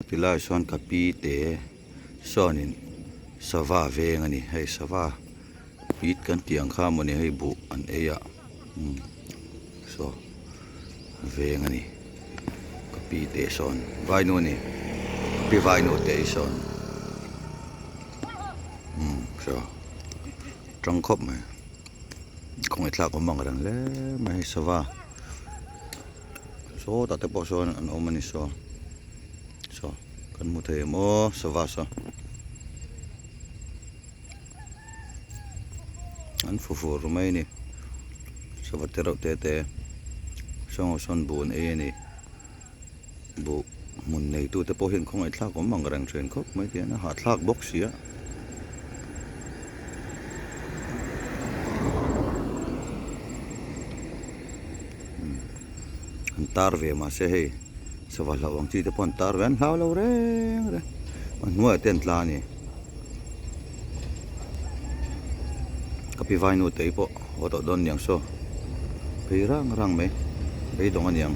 Tila son kapite sonin sava ve ngani hei sava pit kan tiang kha mo ni hei bu an eya so ve ngani kapite son vai no ni pi vai no te son so trong khop mai không ai thla ko mang rang le mai sava so ta te po son an omani so kan mu the mo sava so an fu rumai ni sava te song son bun e ni bu mun nei tu te po hin không ai thla ko mang rang thren khop mai te na ha thlak box sia tar ve ma se hei sava lawang chi te pon tar ven hlau lo re an nuai ten tla ni kapi vai nu te po oto don yang so pe rang mai pe dong an yang